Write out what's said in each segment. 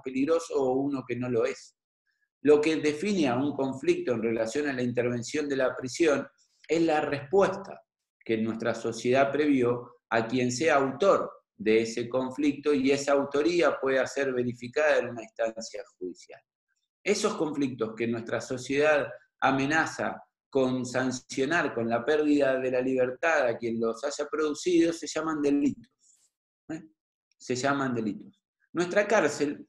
peligroso o uno que no lo es. Lo que define a un conflicto en relación a la intervención de la prisión es la respuesta que nuestra sociedad previó a quien sea autor de ese conflicto, y esa autoría pueda ser verificada en una instancia judicial. Esos conflictos que nuestra sociedad amenaza con sancionar con la pérdida de la libertad a quien los haya producido se llaman delitos. Se llaman delitos. Nuestra cárcel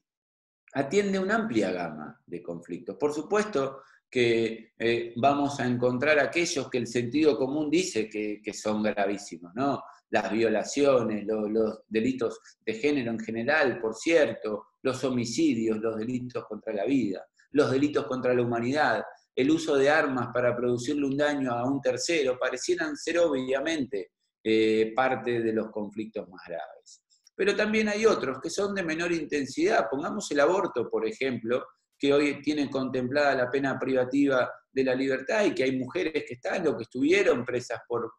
atiende una amplia gama de conflictos. Por supuesto que vamos a encontrar aquellos que el sentido común dice que son gravísimos, ¿no? Las violaciones, los delitos de género en general, por cierto, los homicidios, los delitos contra la vida, los delitos contra la humanidad, el uso de armas para producirle un daño a un tercero, parecieran ser obviamente parte de los conflictos más graves. Pero también hay otros que son de menor intensidad. Pongamos el aborto, por ejemplo, que hoy tiene contemplada la pena privativa de la libertad y que hay mujeres que están o que estuvieron presas por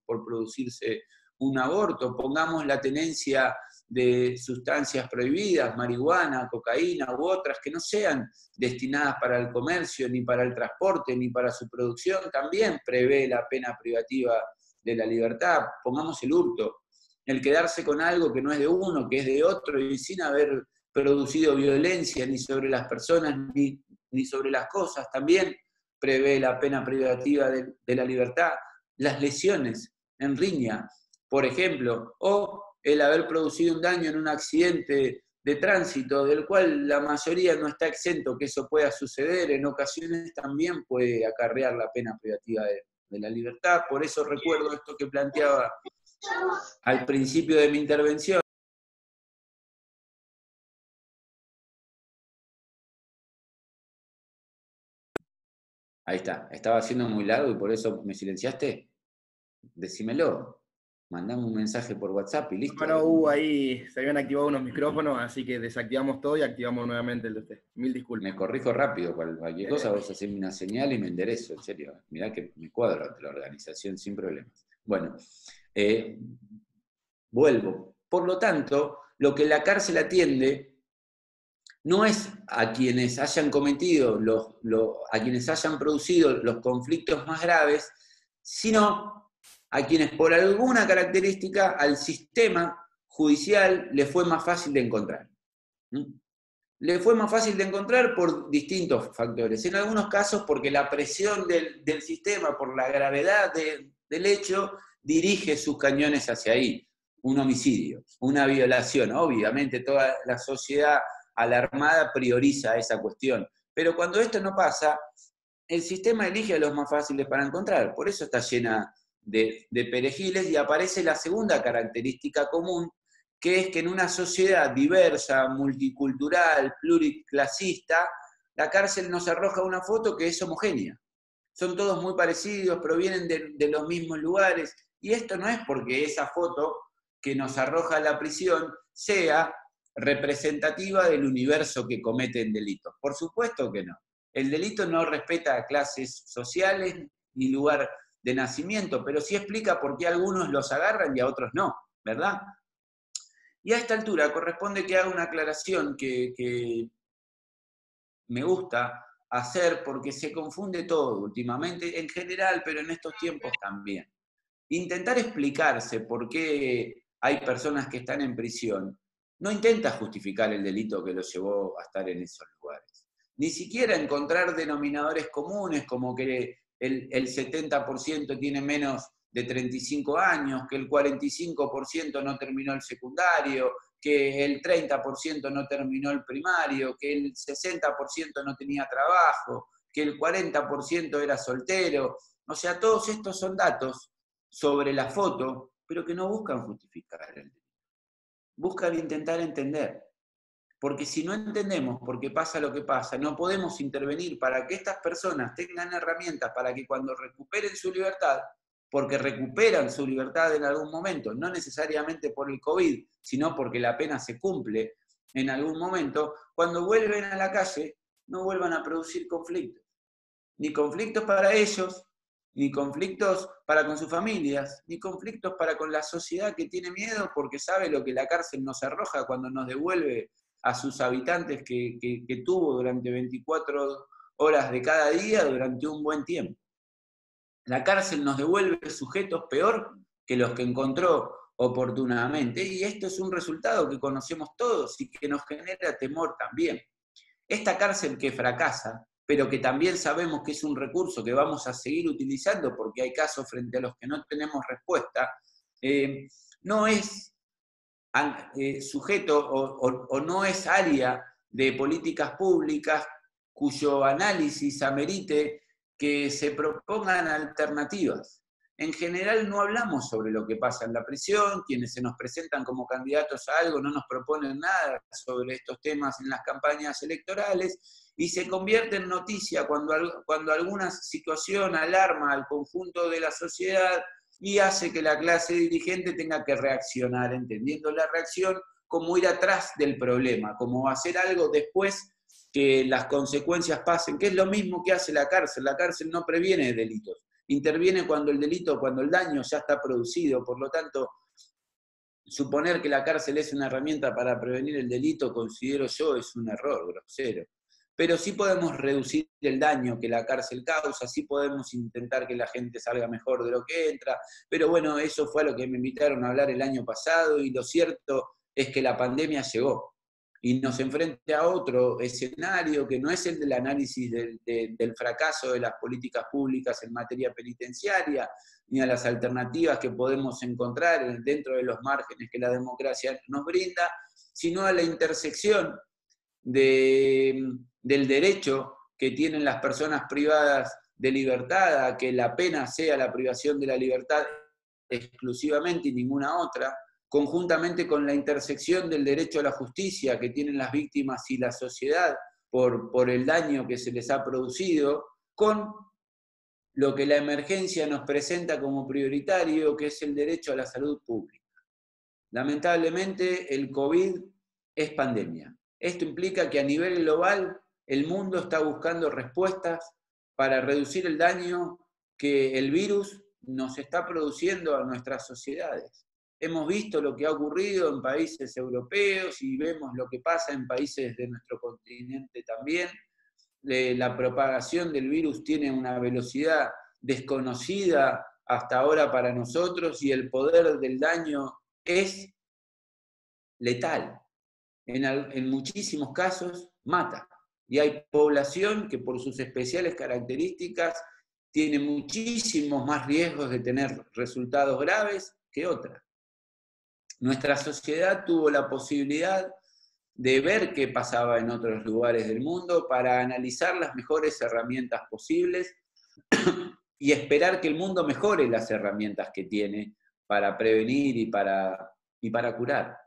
producirse un aborto. Pongamos la tenencia de sustancias prohibidas, marihuana, cocaína u otras que no sean destinadas para el comercio, ni para el transporte, ni para su producción, también prevé la pena privativa de la libertad. Pongamos el hurto. El quedarse con algo que no es de uno, que es de otro, y sin haber producido violencia ni sobre las personas ni sobre las cosas, también prevé la pena privativa de la libertad. Las lesiones en riña, por ejemplo, o el haber producido un daño en un accidente de tránsito, del cual la mayoría no está exento que eso pueda suceder, en ocasiones también puede acarrear la pena privativa de la libertad. Por eso recuerdo esto que planteaba al principio de mi intervención. Ahí está, estaba siendo muy largo y por eso me silenciaste. Decímelo, mandame un mensaje por WhatsApp y listo. No, ahí se habían activado unos micrófonos, así que desactivamos todo y activamos nuevamente el de usted. Mil disculpas. Me corrijo rápido, cualquier cosa vos hacés una señal y me enderezo, en serio. Mirá que me cuadro ante la organización sin problemas. Bueno, vuelvo. Por lo tanto, lo que la cárcel atiende no es a quienes hayan cometido, a quienes hayan producido los conflictos más graves, sino a quienes por alguna característica al sistema judicial le fue más fácil de encontrar. Le fue más fácil de encontrar por distintos factores. En algunos casos porque la presión del sistema, por la gravedad del hecho, dirige sus cañones hacia ahí. Un homicidio, una violación. Obviamente toda la sociedad alarmada prioriza esa cuestión. Pero cuando esto no pasa, el sistema elige a los más fáciles para encontrar. Por eso está llena de perejiles y aparece la segunda característica común, que es que en una sociedad diversa, multicultural, pluriclasista, la cárcel nos arroja una foto que es homogénea. Son todos muy parecidos, provienen de los mismos lugares, y esto no es porque esa foto que nos arroja la prisión sea representativa del universo que cometen delitos. Por supuesto que no. El delito no respeta a clases sociales ni lugar de nacimiento, pero sí explica por qué algunos los agarran y a otros no, ¿verdad? Y a esta altura corresponde que haga una aclaración que me gusta hacer porque se confunde todo últimamente, en general, pero en estos tiempos también. Intentar explicarse por qué hay personas que están en prisión no intenta justificar el delito que los llevó a estar en esos lugares. Ni siquiera encontrar denominadores comunes como que el 70% tiene menos de 35 años, que el 45% no terminó el secundario, que el 30% no terminó el primario, que el 60% no tenía trabajo, que el 40% era soltero. O sea, todos estos son datos sobre la foto, pero que no buscan justificar el delito. Buscan intentar entender. Porque si no entendemos por qué pasa lo que pasa, no podemos intervenir para que estas personas tengan herramientas para que cuando recuperen su libertad, porque recuperan su libertad en algún momento, no necesariamente por el COVID, sino porque la pena se cumple en algún momento, cuando vuelven a la calle, no vuelvan a producir conflictos. Ni conflictos para ellos, ni conflictos para con sus familias, ni conflictos para con la sociedad que tiene miedo porque sabe lo que la cárcel nos arroja cuando nos devuelve a sus habitantes que tuvo durante 24 horas de cada día durante un buen tiempo. La cárcel nos devuelve sujetos peor que los que encontró oportunamente, y esto es un resultado que conocemos todos y que nos genera temor también. Esta cárcel que fracasa, pero que también sabemos que es un recurso que vamos a seguir utilizando porque hay casos frente a los que no tenemos respuesta, no es sujeto o no es área de políticas públicas cuyo análisis amerite que se propongan alternativas. En general no hablamos sobre lo que pasa en la prisión, quienes se nos presentan como candidatos a algo no nos proponen nada sobre estos temas en las campañas electorales, y se convierte en noticia cuando alguna situación alarma al conjunto de la sociedad y hace que la clase dirigente tenga que reaccionar, entendiendo la reacción como ir atrás del problema, como hacer algo después que las consecuencias pasen, que es lo mismo que hace la cárcel. La cárcel no previene delitos, interviene cuando el delito, cuando el daño ya está producido. Por lo tanto, suponer que la cárcel es una herramienta para prevenir el delito, considero yo, es un error grosero. Pero sí podemos reducir el daño que la cárcel causa, sí podemos intentar que la gente salga mejor de lo que entra, pero bueno, eso fue a lo que me invitaron a hablar el año pasado, y lo cierto es que la pandemia llegó y nos enfrenta a otro escenario que no es el del análisis del fracaso de las políticas públicas en materia penitenciaria, ni a las alternativas que podemos encontrar dentro de los márgenes que la democracia nos brinda, sino a la intersección del derecho que tienen las personas privadas de libertad a que la pena sea la privación de la libertad exclusivamente y ninguna otra, conjuntamente con la intersección del derecho a la justicia que tienen las víctimas y la sociedad por el daño que se les ha producido, con lo que la emergencia nos presenta como prioritario, que es el derecho a la salud pública. Lamentablemente, el COVID es pandemia. Esto implica que a nivel global el mundo está buscando respuestas para reducir el daño que el virus nos está produciendo a nuestras sociedades. Hemos visto lo que ha ocurrido en países europeos y vemos lo que pasa en países de nuestro continente también. La propagación del virus tiene una velocidad desconocida hasta ahora para nosotros y el poder del daño es letal. En muchísimos casos mata. Y hay población que por sus especiales características tiene muchísimos más riesgos de tener resultados graves que otra. Nuestra sociedad tuvo la posibilidad de ver qué pasaba en otros lugares del mundo para analizar las mejores herramientas posibles y esperar que el mundo mejore las herramientas que tiene para prevenir y para curar.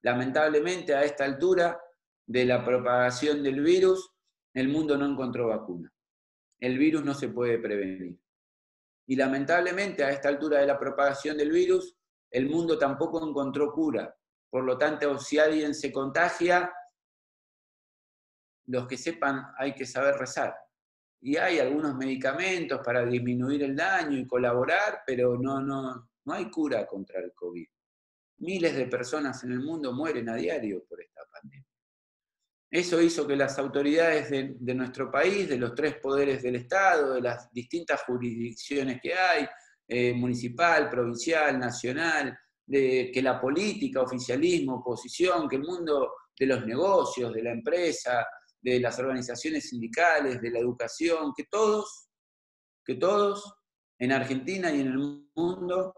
Lamentablemente, a esta altura de la propagación del virus, el mundo no encontró vacuna. El virus no se puede prevenir. Y lamentablemente, a esta altura de la propagación del virus, el mundo tampoco encontró cura. Por lo tanto, si alguien se contagia, los que sepan, hay que saber rezar. Y hay algunos medicamentos para disminuir el daño y colaborar, pero no hay cura contra el COVID. Miles de personas en el mundo mueren a diario por esta pandemia. Eso hizo que las autoridades de nuestro país, de los 3 poderes del Estado, de las distintas jurisdicciones que hay, municipal, provincial, nacional, que la política, oficialismo, oposición, que el mundo de los negocios, de la empresa, de las organizaciones sindicales, de la educación, que todos en Argentina y en el mundo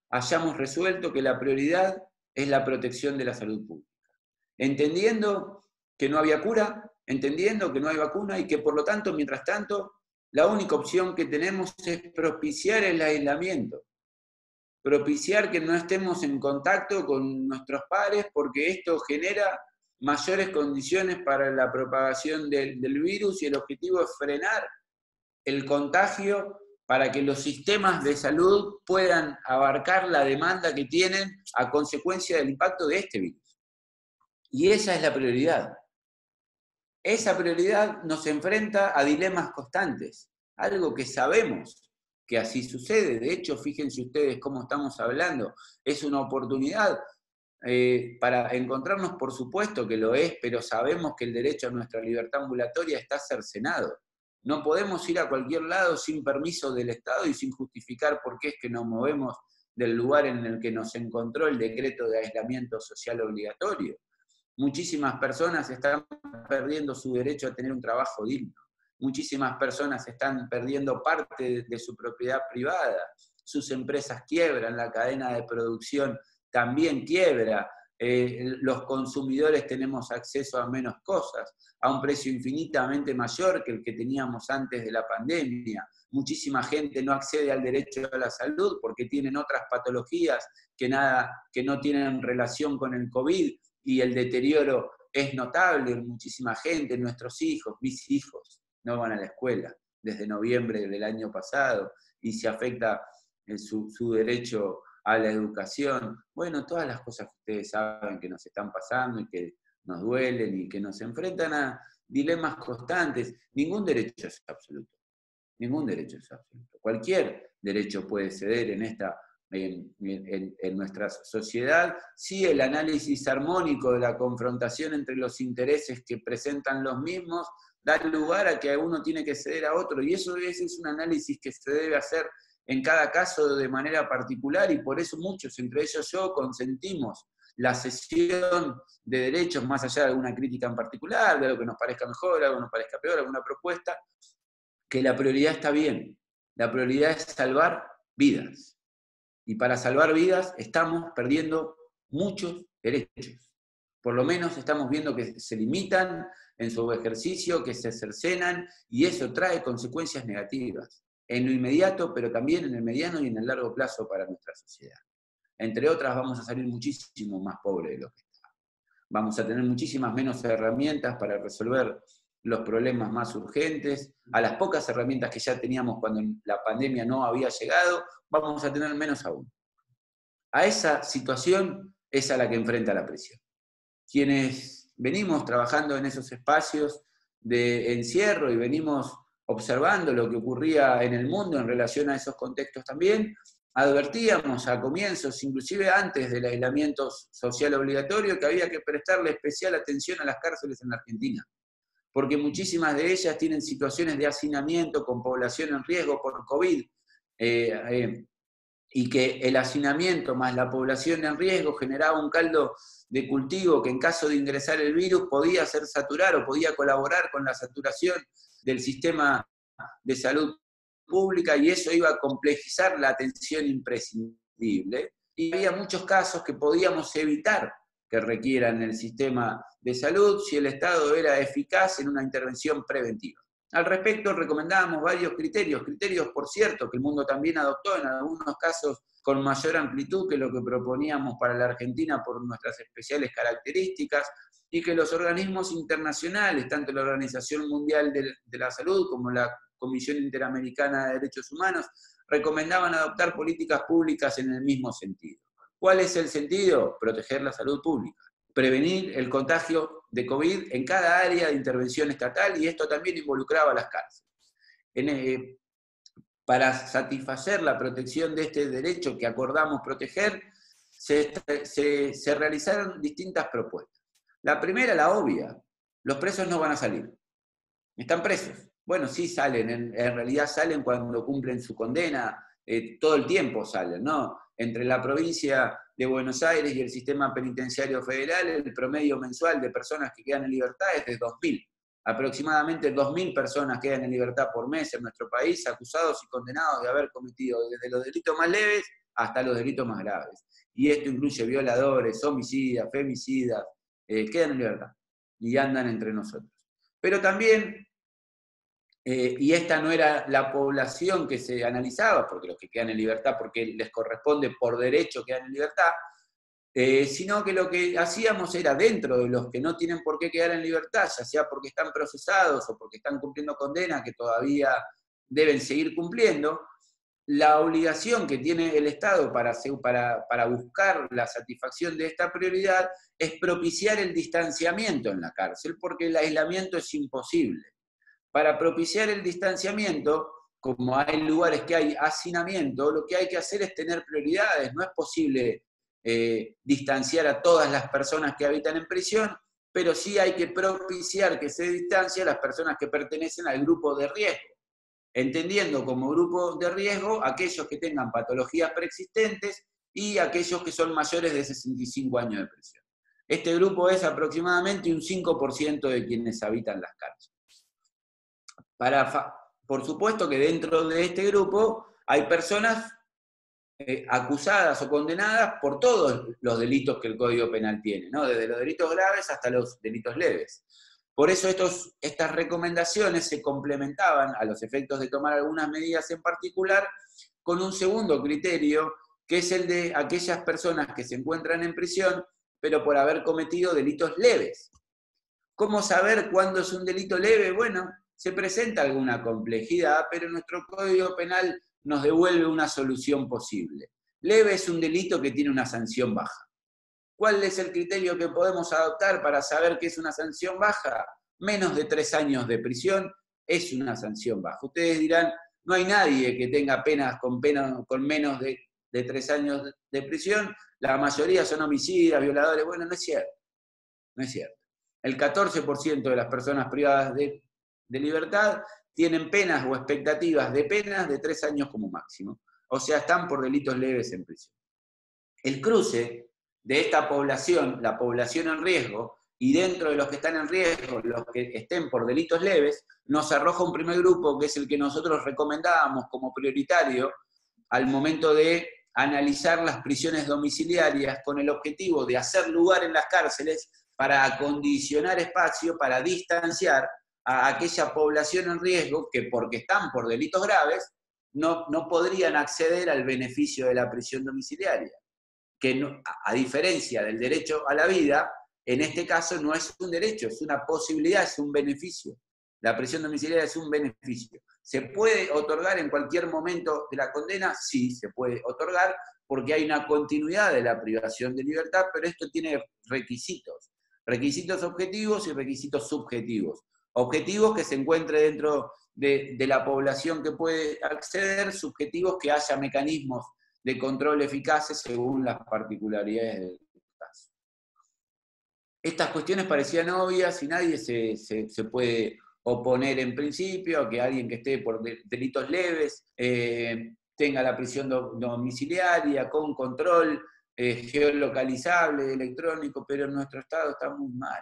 hayamos resuelto que la prioridad es la protección de la salud pública. Entendiendo que no había cura, entendiendo que no hay vacuna y que por lo tanto, mientras tanto, la única opción que tenemos es propiciar el aislamiento, propiciar que no estemos en contacto con nuestros pares porque esto genera mayores condiciones para la propagación del virus y el objetivo es frenar el contagio para que los sistemas de salud puedan abarcar la demanda que tienen a consecuencia del impacto de este virus. Y esa es la prioridad. Esa prioridad nos enfrenta a dilemas constantes, algo que sabemos que así sucede. De hecho, fíjense ustedes cómo estamos hablando. Es una oportunidad para encontrarnos, por supuesto que lo es, pero sabemos que el derecho a nuestra libertad ambulatoria está cercenado. No podemos ir a cualquier lado sin permiso del Estado y sin justificar por qué es que nos movemos del lugar en el que nos encontró el decreto de aislamiento social obligatorio. Muchísimas personas están perdiendo su derecho a tener un trabajo digno. Muchísimas personas están perdiendo parte de su propiedad privada. Sus empresas quiebran, la cadena de producción también quiebra. Los consumidores tenemos acceso a menos cosas, a un precio infinitamente mayor que el que teníamos antes de la pandemia. Muchísima gente no accede al derecho a la salud porque tienen otras patologías que no tienen relación con el COVID, y el deterioro es notable en muchísima gente. Nuestros hijos, mis hijos, no van a la escuela desde noviembre del año pasado y se afecta su derecho a la educación. Bueno, todas las cosas que ustedes saben que nos están pasando y que nos duelen y que nos enfrentan a dilemas constantes. Ningún derecho es absoluto. Ningún derecho es absoluto. Cualquier derecho puede ceder en nuestra sociedad, si el análisis armónico de la confrontación entre los intereses que presentan los mismos da lugar a que uno tiene que ceder a otro, y eso es un análisis que se debe hacer en cada caso de manera particular, y por eso muchos, entre ellos yo, consentimos la cesión de derechos más allá de alguna crítica en particular, de algo que nos parezca mejor, algo que nos parezca peor, alguna propuesta, que la prioridad está bien. La prioridad es salvar vidas. Y para salvar vidas estamos perdiendo muchos derechos. Por lo menos estamos viendo que se limitan en su ejercicio, que se cercenan, y eso trae consecuencias negativas, en lo inmediato, pero también en el mediano y en el largo plazo para nuestra sociedad. Entre otras, vamos a salir muchísimo más pobres de lo que está. Vamos a tener muchísimas menos herramientas para resolver los problemas más urgentes. A las pocas herramientas que ya teníamos cuando la pandemia no había llegado, vamos a tener menos aún. A esa situación es a la que enfrenta la prisión. Quienes venimos trabajando en esos espacios de encierro y venimos observando lo que ocurría en el mundo en relación a esos contextos también, advertíamos a comienzos, inclusive antes del aislamiento social obligatorio, que había que prestarle especial atención a las cárceles en la Argentina, porque muchísimas de ellas tienen situaciones de hacinamiento con población en riesgo por COVID, y que el hacinamiento más la población en riesgo generaba un caldo de cultivo que en caso de ingresar el virus podía hacer saturar o podía colaborar con la saturación del sistema de salud pública, y eso iba a complejizar la atención imprescindible. Y había muchos casos que podíamos evitar que requieran el sistema de salud si el Estado era eficaz en una intervención preventiva. Al respecto recomendábamos varios criterios, por cierto que el mundo también adoptó en algunos casos con mayor amplitud que lo que proponíamos para la Argentina por nuestras especiales características, y que los organismos internacionales, tanto la Organización Mundial de la Salud como la Comisión Interamericana de Derechos Humanos, recomendaban adoptar políticas públicas en el mismo sentido. ¿Cuál es el sentido? Proteger la salud pública, prevenir el contagio de COVID en cada área de intervención estatal, y esto también involucraba a las cárceles. Para satisfacer la protección de este derecho que acordamos proteger, se realizaron distintas propuestas. La primera, la obvia: los presos no van a salir. Están presos. Bueno, sí salen, en realidad salen cuando cumplen su condena, todo el tiempo salen, ¿no? Entre la provincia de Buenos Aires y el sistema penitenciario federal, el promedio mensual de personas que quedan en libertad es de 2.000. Aproximadamente 2.000 personas quedan en libertad por mes en nuestro país, acusados y condenados de haber cometido desde los delitos más leves hasta los delitos más graves. Y esto incluye violadores, homicidas, femicidas, quedan en libertad y andan entre nosotros. Pero también, y esta no era la población que se analizaba, porque los que quedan en libertad porque les corresponde por derecho quedan en libertad, sino que lo que hacíamos era, dentro de los que no tienen por qué quedar en libertad, ya sea porque están procesados o porque están cumpliendo condena que todavía deben seguir cumpliendo, la obligación que tiene el Estado para buscar la satisfacción de esta prioridad es propiciar el distanciamiento en la cárcel, porque el aislamiento es imposible. Para propiciar el distanciamiento, como hay lugares que hay hacinamiento, lo que hay que hacer es tener prioridades. No es posible distanciar a todas las personas que habitan en prisión, pero sí hay que propiciar que se distancie a las personas que pertenecen al grupo de riesgo, entendiendo como grupo de riesgo aquellos que tengan patologías preexistentes y aquellos que son mayores de 65 años de prisión. Este grupo es aproximadamente un 5% de quienes habitan las cárceles. Por supuesto que dentro de este grupo hay personas acusadas o condenadas por todos los delitos que el Código Penal tiene, ¿no? Desde los delitos graves hasta los delitos leves. Por eso estas recomendaciones se complementaban a los efectos de tomar algunas medidas en particular con un segundo criterio, que es el de aquellas personas que se encuentran en prisión, pero por haber cometido delitos leves. ¿Cómo saber cuándo es un delito leve? Bueno, se presenta alguna complejidad, pero nuestro Código Penal nos devuelve una solución posible. Leve es un delito que tiene una sanción baja. ¿Cuál es el criterio que podemos adoptar para saber que es una sanción baja? Menos de 3 años de prisión es una sanción baja. Ustedes dirán, no hay nadie que tenga penas con menos de 3 años de prisión, la mayoría son homicidas, violadores. Bueno, no es cierto. No es cierto. El 14% de las personas privadas de libertad tienen penas o expectativas de penas de 3 años como máximo. O sea, están por delitos leves en prisión. El cruce de esta población, la población en riesgo, y dentro de los que están en riesgo, los que estén por delitos leves, nos arroja un primer grupo que es el que nosotros recomendábamos como prioritario al momento de analizar las prisiones domiciliarias con el objetivo de hacer lugar en las cárceles para acondicionar espacio, para distanciar a aquella población en riesgo que porque están por delitos graves no podrían acceder al beneficio de la prisión domiciliaria. Que no, a diferencia del derecho a la vida, en este caso no es un derecho, es una posibilidad, es un beneficio. La prisión domiciliaria es un beneficio. ¿Se puede otorgar en cualquier momento de la condena? Sí, se puede otorgar, porque hay una continuidad de la privación de libertad, pero esto tiene requisitos. Requisitos objetivos y requisitos subjetivos. Objetivos que se encuentre dentro de la población que puede acceder, subjetivos que haya mecanismos de control eficaces según las particularidades del caso. Estas cuestiones parecían obvias y nadie se puede oponer en principio a que alguien que esté por delitos leves tenga la prisión domiciliaria con control geolocalizable, electrónico, pero en nuestro estado está muy mal.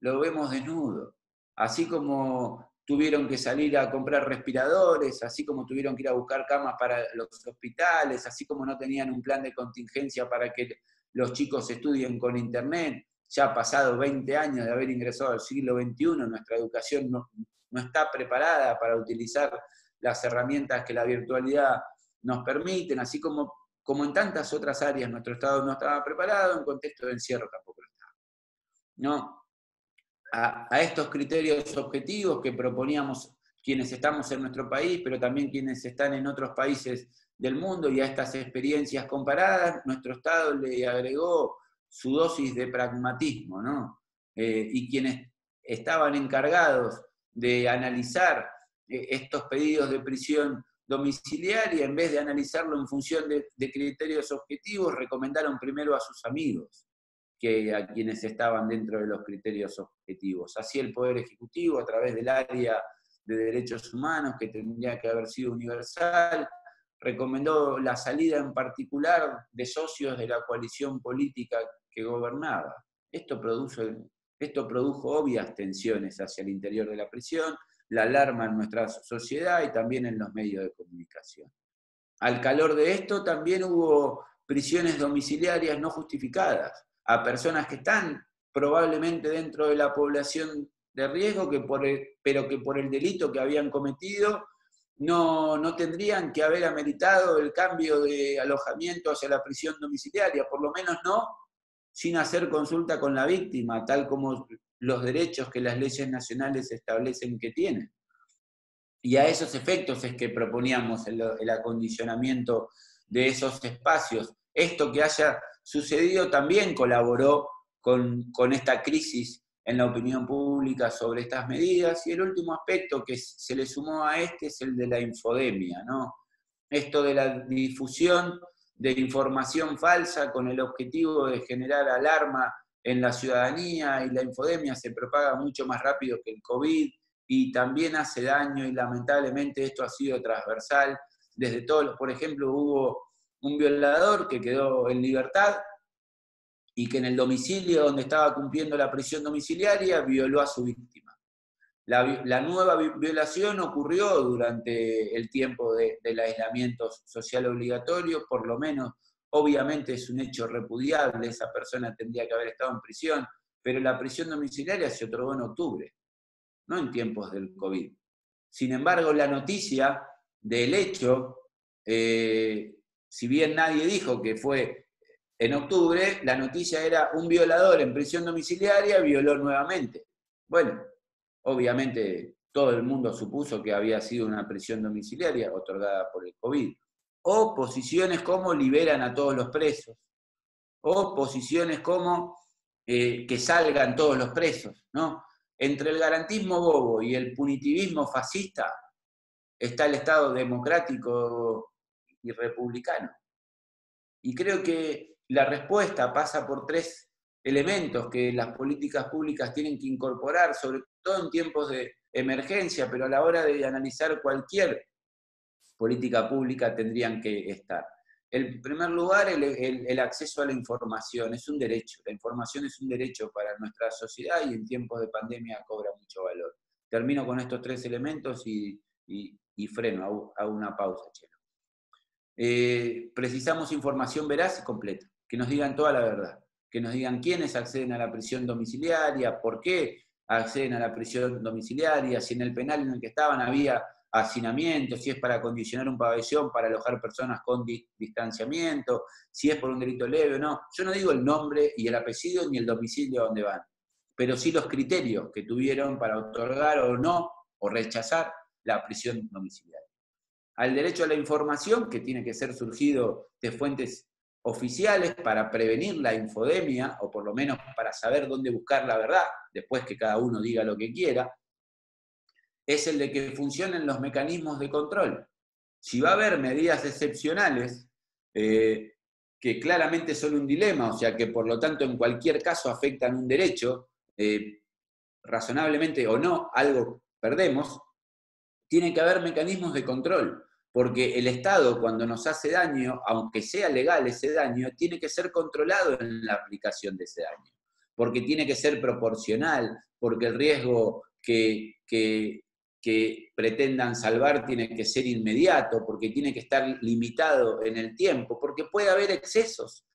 Lo vemos desnudo. Así como tuvieron que salir a comprar respiradores, así como tuvieron que ir a buscar camas para los hospitales, así como no tenían un plan de contingencia para que los chicos estudien con internet. Ya ha pasado 20 años de haber ingresado al siglo XXI, nuestra educación no está preparada para utilizar las herramientas que la virtualidad nos permiten, así como en tantas otras áreas nuestro Estado no estaba preparado, en contexto de encierro tampoco lo estaba. ¿No? A estos criterios objetivos que proponíamos quienes estamos en nuestro país, pero también quienes están en otros países del mundo, y a estas experiencias comparadas, nuestro Estado le agregó su dosis de pragmatismo, ¿no? Y quienes estaban encargados de analizar estos pedidos de prisión domiciliaria, en vez de analizarlo en función de criterios objetivos, recomendaron primero a sus amigos que a quienes estaban dentro de los criterios objetivos. Así el Poder Ejecutivo, a través del área de derechos humanos, que tendría que haber sido universal, recomendó la salida en particular de socios de la coalición política que gobernaba. Esto produjo obvias tensiones hacia el interior de la prisión, la alarma en nuestra sociedad y también en los medios de comunicación. Al calor de esto también hubo prisiones domiciliarias no justificadas a personas que están probablemente dentro de la población de riesgo, pero que por el delito que habían cometido no tendrían que haber ameritado el cambio de alojamiento hacia la prisión domiciliaria, por lo menos no sin hacer consulta con la víctima, tal como los derechos que las leyes nacionales establecen que tienen. Y a esos efectos es que proponíamos el acondicionamiento de esos espacios. Esto que haya sucedido también colaboró con esta crisis en la opinión pública sobre estas medidas. Y el último aspecto que se le sumó a este es el de la infodemia, ¿no? Esto de la difusión de información falsa con el objetivo de generar alarma en la ciudadanía, y la infodemia se propaga mucho más rápido que el COVID y también hace daño, y lamentablemente esto ha sido transversal desde todos. Por ejemplo, hubo un violador que quedó en libertad y que en el domicilio donde estaba cumpliendo la prisión domiciliaria violó a su víctima. La nueva violación ocurrió durante el tiempo del aislamiento social obligatorio, por lo menos, obviamente es un hecho repudiable, esa persona tendría que haber estado en prisión, pero la prisión domiciliaria se otorgó en octubre, no en tiempos del COVID. Sin embargo, la noticia del hecho, si bien nadie dijo que fue en octubre, la noticia era un violador en prisión domiciliaria violó nuevamente. Bueno, obviamente todo el mundo supuso que había sido una prisión domiciliaria otorgada por el COVID. O posiciones como liberan a todos los presos. O posiciones como que salgan todos los presos, ¿no? Entre el garantismo bobo y el punitivismo fascista está el Estado democrático y republicano. Y creo que la respuesta pasa por 3 elementos que las políticas públicas tienen que incorporar, sobre todo en tiempos de emergencia, pero a la hora de analizar cualquier política pública tendrían que estar. En primer lugar, el acceso a la información es un derecho. La información es un derecho para nuestra sociedad y en tiempos de pandemia cobra mucho valor. Termino con estos 3 elementos y freno, hago una pausa, Chelo. Precisamos información veraz y completa, que nos digan toda la verdad, que nos digan quiénes acceden a la prisión domiciliaria, por qué acceden a la prisión domiciliaria, si en el penal en el que estaban había hacinamiento, si es para acondicionar un pabellón para alojar personas con distanciamiento, si es por un delito leve o no. Yo no digo el nombre y el apellido ni el domicilio a donde van, pero sí los criterios que tuvieron para otorgar o no, o rechazar la prisión domiciliaria. Al derecho a la información, que tiene que ser surgido de fuentes oficiales para prevenir la infodemia, o por lo menos para saber dónde buscar la verdad, después que cada uno diga lo que quiera, es el de que funcionen los mecanismos de control. Si va a haber medidas excepcionales, que claramente son un dilema, o sea que por lo tanto en cualquier caso afectan un derecho, razonablemente o no, algo perdemos, tiene que haber mecanismos de control, porque el Estado cuando nos hace daño, aunque sea legal ese daño, tiene que ser controlado en la aplicación de ese daño, porque tiene que ser proporcional, porque el riesgo que pretendan salvar tiene que ser inmediato, porque tiene que estar limitado en el tiempo, porque puede haber excesos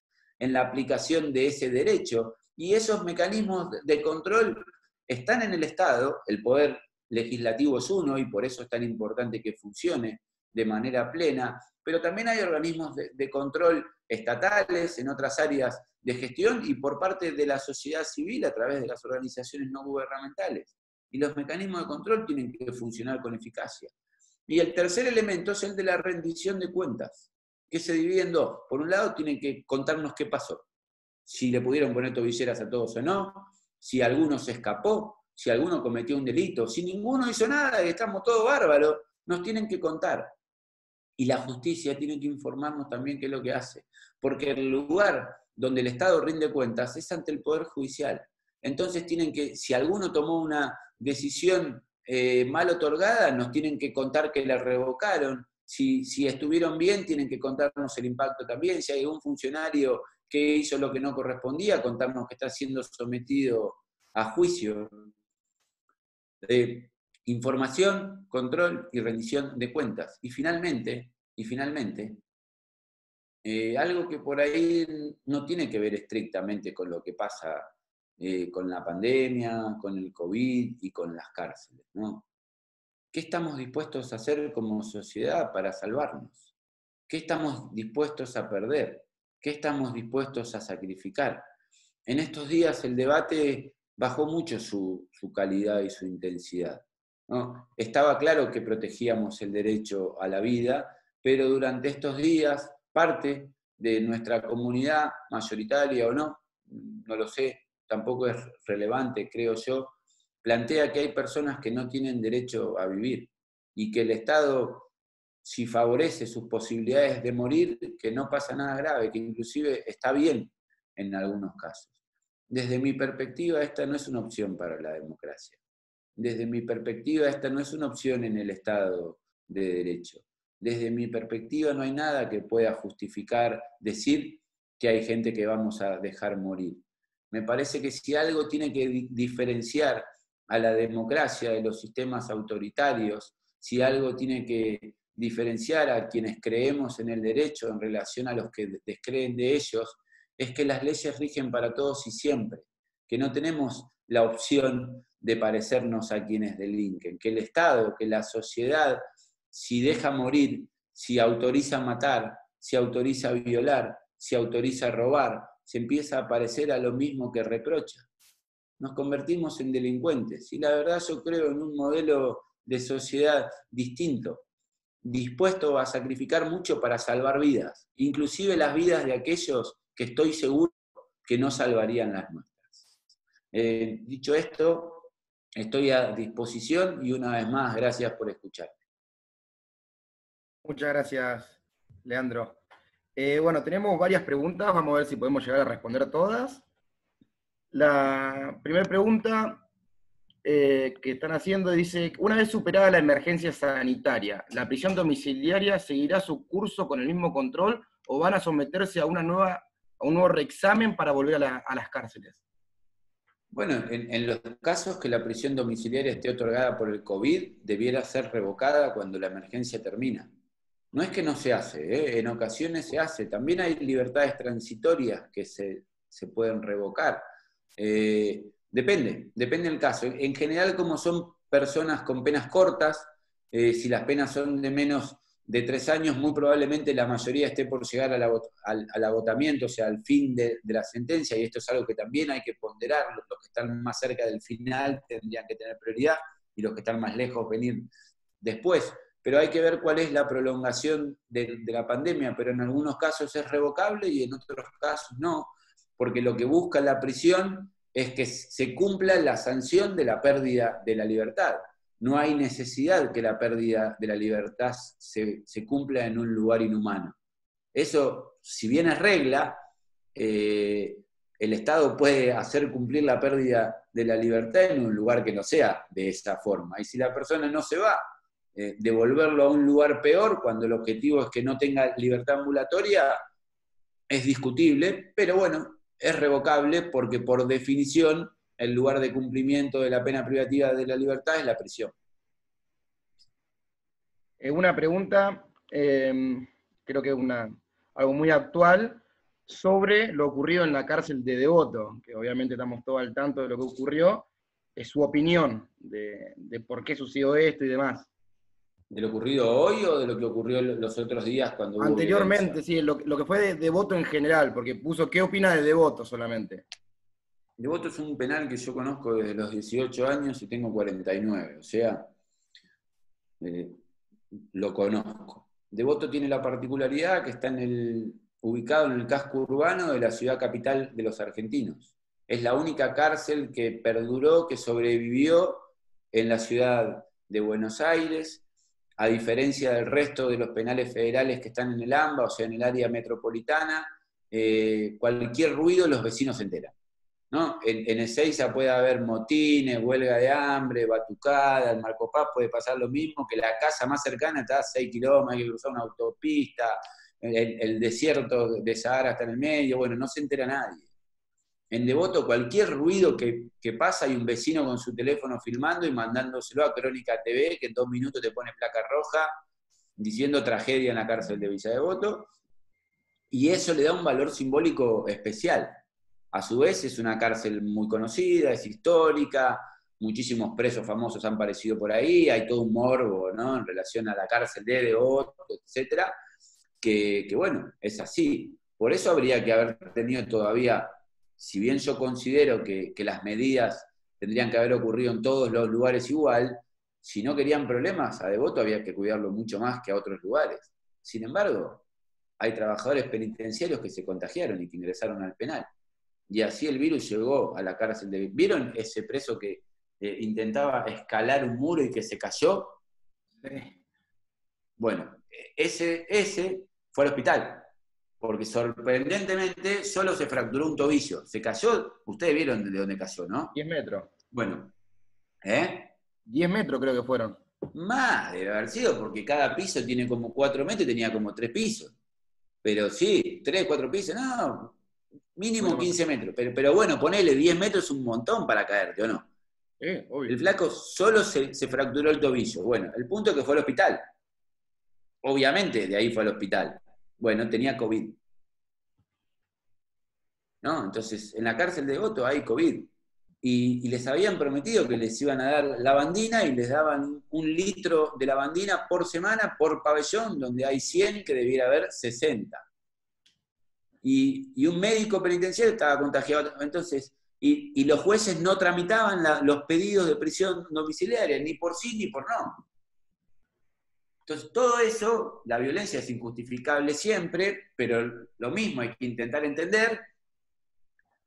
en la aplicación de ese derecho, y esos mecanismos de control están en el Estado. El poder legislativo es uno, y por eso es tan importante que funcione de manera plena, pero también hay organismos de control estatales en otras áreas de gestión y por parte de la sociedad civil a través de las organizaciones no gubernamentales. Y los mecanismos de control tienen que funcionar con eficacia. Y el tercer elemento es el de la rendición de cuentas, que se divide en 2. Por un lado, tienen que contarnos qué pasó, si le pudieron poner tobilleras a todos o no, si alguno se escapó, si alguno cometió un delito, si ninguno hizo nada y estamos todos bárbaros, nos tienen que contar. Y la justicia tiene que informarnos también qué es lo que hace, porque el lugar donde el Estado rinde cuentas es ante el Poder Judicial. Entonces tienen que, si alguno tomó una decisión mal otorgada, nos tienen que contar que la revocaron. Si estuvieron bien, tienen que contarnos el impacto también. Si hay algún funcionario que hizo lo que no correspondía, contarnos que está siendo sometido a juicio. Información, control y rendición de cuentas. Y finalmente algo que por ahí no tiene que ver estrictamente con lo que pasa con la pandemia, con el COVID y con las cárceles, ¿no? ¿Qué estamos dispuestos a hacer como sociedad para salvarnos? ¿Qué estamos dispuestos a perder? ¿Qué estamos dispuestos a sacrificar? En estos días el debate bajó mucho su calidad y su intensidad, ¿no? Estaba claro que protegíamos el derecho a la vida, pero durante estos días parte de nuestra comunidad, mayoritaria o no, no lo sé, tampoco es relevante, creo yo, plantea que hay personas que no tienen derecho a vivir y que el Estado si favorece sus posibilidades de morir, que no pasa nada grave, que inclusive está bien en algunos casos. Desde mi perspectiva, esta no es una opción para la democracia. Desde mi perspectiva, esta no es una opción en el Estado de Derecho. Desde mi perspectiva, no hay nada que pueda justificar decir que hay gente que vamos a dejar morir. Me parece que si algo tiene que diferenciar a la democracia de los sistemas autoritarios, si algo tiene que diferenciar a quienes creemos en el derecho en relación a los que descreen de ellos, es que las leyes rigen para todos y siempre, que no tenemos la opción de parecernos a quienes delinquen, que el Estado, que la sociedad, si deja morir, si autoriza matar, si autoriza violar, si autoriza robar, se empieza a parecer a lo mismo que reprocha. Nos convertimos en delincuentes. Y la verdad yo creo en un modelo de sociedad distinto, dispuesto a sacrificar mucho para salvar vidas, inclusive las vidas de aquellos que estoy seguro que no salvarían las nuestras. Dicho esto, estoy a disposición y una vez más, gracias por escucharme. Muchas gracias, Leandro. Bueno, tenemos varias preguntas, vamos a ver si podemos llegar a responder todas. La primera pregunta que están haciendo dice, una vez superada la emergencia sanitaria, ¿la prisión domiciliaria seguirá su curso con el mismo control o van a someterse a un nuevo reexamen para volver a las cárceles? Bueno, en los casos que la prisión domiciliaria esté otorgada por el COVID, debiera ser revocada cuando la emergencia termina. No es que no se hace, en ocasiones se hace. También hay libertades transitorias que se pueden revocar. Depende del caso. En general, como son personas con penas cortas, si las penas son de menos de 3 años, muy probablemente la mayoría esté por llegar al agotamiento, o sea, al fin de la sentencia, y esto es algo que también hay que ponderar. Los que están más cerca del final tendrían que tener prioridad, y los que están más lejos venir después. Pero hay que ver cuál es la prolongación de la pandemia, pero en algunos casos es revocable y en otros casos no, porque lo que busca la prisión es que se cumpla la sanción de la pérdida de la libertad. No hay necesidad que la pérdida de la libertad se cumpla en un lugar inhumano. Eso, si bien es regla, el Estado puede hacer cumplir la pérdida de la libertad en un lugar que no sea de esa forma. Y si la persona no se va, devolverlo a un lugar peor, cuando el objetivo es que no tenga libertad ambulatoria, es discutible, pero bueno, es revocable porque por definición el lugar de cumplimiento de la pena privativa de la libertad es la prisión. Una pregunta, creo que es algo muy actual, sobre lo ocurrido en la cárcel de Devoto, que obviamente estamos todos al tanto de lo que ocurrió, es su opinión de por qué sucedió esto y demás. ¿De lo ocurrido hoy o de lo que ocurrió los otros días cuando hubo Anteriormente, violencia? sí, lo que fue de Devoto en general, porque puso qué opina de Devoto solamente. Devoto es un penal que yo conozco desde los 18 años y tengo 49, o sea, lo conozco. Devoto tiene la particularidad que está ubicado en el casco urbano de la ciudad capital de los argentinos. Es la única cárcel que perduró, que sobrevivió en la ciudad de Buenos Aires, a diferencia del resto de los penales federales que están en el AMBA, o sea, en el área metropolitana, cualquier ruido los vecinos se enteran, ¿no? En Ezeiza puede haber motines, huelga de hambre, batucada, en Marco Paz puede pasar lo mismo, que la casa más cercana está a 6 kilómetros, hay que cruzar una autopista, el desierto de Sahara está en el medio, bueno, no se entera nadie. En Devoto cualquier ruido que pasa hay un vecino con su teléfono filmando y mandándoselo a Crónica TV, que en 2 minutos te pone placa roja diciendo tragedia en la cárcel de Villa Devoto, y eso le da un valor simbólico especial. A su vez es una cárcel muy conocida, es histórica, muchísimos presos famosos han aparecido por ahí, hay todo un morbo, ¿no?, en relación a la cárcel de Devoto, etc., que bueno, es así. Por eso habría que haber tenido todavía, si bien yo considero que las medidas tendrían que haber ocurrido en todos los lugares igual, si no querían problemas, a Devoto había que cuidarlo mucho más que a otros lugares. Sin embargo, hay trabajadores penitenciarios que se contagiaron y que ingresaron al penal. Y así el virus llegó a la cárcel de... ¿Vieron ese preso que intentaba escalar un muro y que se cayó? Sí. Bueno, ese fue al hospital, porque sorprendentemente solo se fracturó un tobillo. Se cayó, ustedes vieron de dónde cayó, ¿no? 10 metros. Bueno, ¿eh? 10 metros creo que fueron. Más debe haber sido, porque cada piso tiene como 4 metros y tenía como 3 pisos. Pero sí, 3, 4 pisos, no, mínimo 15 metros. Pero bueno, ponele 10 metros es un montón para caerte, ¿o no? Obvio. El flaco solo se fracturó el tobillo. Bueno, el punto es que fue al hospital. Obviamente, de ahí fue al hospital. Bueno, tenía COVID. ¿No? Entonces, en la cárcel de Devoto hay COVID. Y les habían prometido que les iban a dar lavandina y les daban 1 litro de lavandina por semana por pabellón, donde hay 100 que debiera haber 60. Y un médico penitenciario estaba contagiado. Entonces, y los jueces no tramitaban los pedidos de prisión domiciliaria, ni por sí ni por no. Entonces, todo eso, la violencia es injustificable siempre, pero lo mismo hay que intentar entender.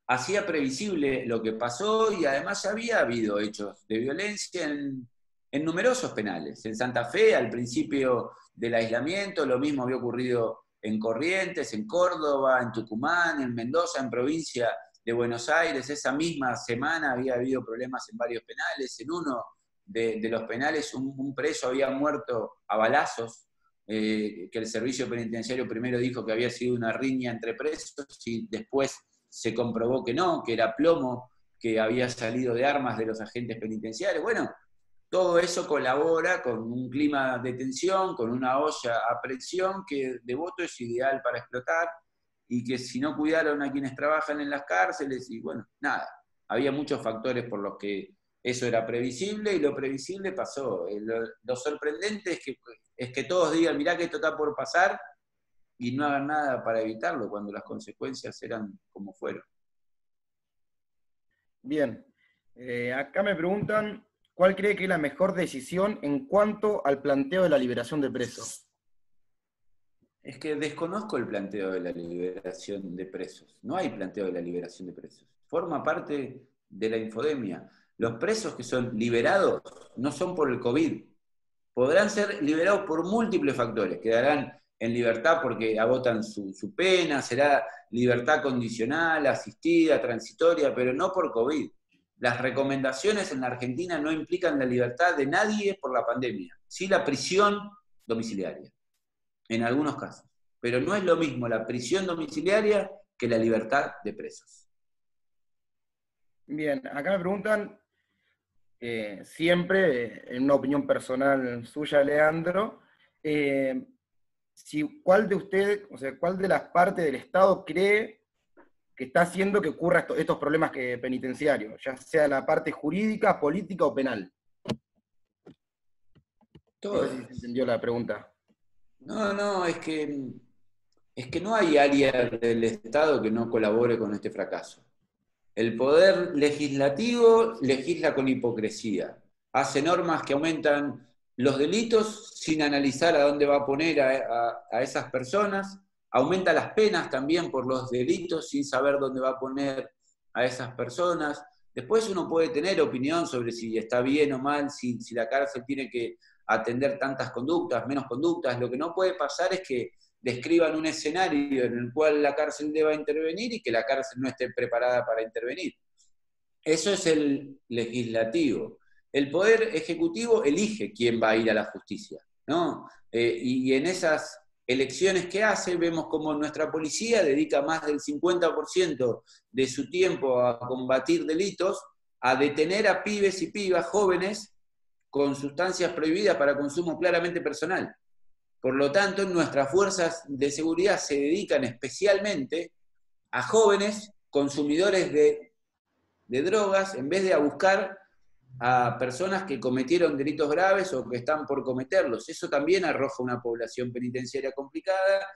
Hacía previsible lo que pasó y además ya había habido hechos de violencia en numerosos penales. En Santa Fe, al principio del aislamiento, lo mismo había ocurrido en Corrientes, en Córdoba, en Tucumán, en Mendoza, en provincia de Buenos Aires. Esa misma semana había habido problemas en varios penales. En uno de los penales un preso había muerto a balazos, que el servicio penitenciario primero dijo que había sido una riña entre presos y después se comprobó que no, que era plomo, que había salido de armas de los agentes penitenciarios. Bueno, todo eso colabora con un clima de tensión, con una olla a presión que Devoto es ideal para explotar y que si no cuidaron a quienes trabajan en las cárceles, y bueno, nada, había muchos factores por los que eso era previsible y lo previsible pasó. Lo sorprendente es que todos digan, mirá que esto está por pasar, y no hagan nada para evitarlo cuando las consecuencias eran como fueron. Bien. Acá me preguntan, ¿cuál cree que es la mejor decisión en cuanto al planteo de la liberación de presos? Es que desconozco el planteo de la liberación de presos. No hay planteo de la liberación de presos. Forma parte de la infodemia. Los presos que son liberados no son por el COVID. Podrán ser liberados por múltiples factores. Quedarán en libertad porque agotan su pena, será libertad condicional, asistida, transitoria, pero no por COVID. Las recomendaciones en la Argentina no implican la libertad de nadie por la pandemia, sí la prisión domiciliaria, en algunos casos. Pero no es lo mismo la prisión domiciliaria que la libertad de presos. Bien, acá me preguntan, siempre, en una opinión personal suya, Leandro, ¿cuál de ustedes, o sea, cuál de las partes del Estado cree que está haciendo que ocurran estos problemas penitenciarios, ya sea la parte jurídica, política o penal? No sé si se entendió la pregunta. No, es que no hay área del Estado que no colabore con este fracaso. El poder legislativo legisla con hipocresía, hace normas que aumentan los delitos sin analizar a dónde va a poner a esas personas, aumenta las penas también por los delitos sin saber dónde va a poner a esas personas. Después uno puede tener opinión sobre si está bien o mal, si la cárcel tiene que atender tantas conductas, menos conductas. Lo que no puede pasar es que describan un escenario en el cual la cárcel deba intervenir y que la cárcel no esté preparada para intervenir. Eso es el legislativo. El Poder Ejecutivo elige quién va a ir a la justicia, ¿no? Y en esas elecciones que hace, vemos como nuestra policía dedica más del 50% de su tiempo a combatir delitos, a detener a pibes y pibas jóvenes con sustancias prohibidas para consumo claramente personal. Por lo tanto, nuestras fuerzas de seguridad se dedican especialmente a jóvenes consumidores de drogas en vez de a buscar a personas que cometieron delitos graves o que están por cometerlos. Eso también arroja una población penitenciaria complicada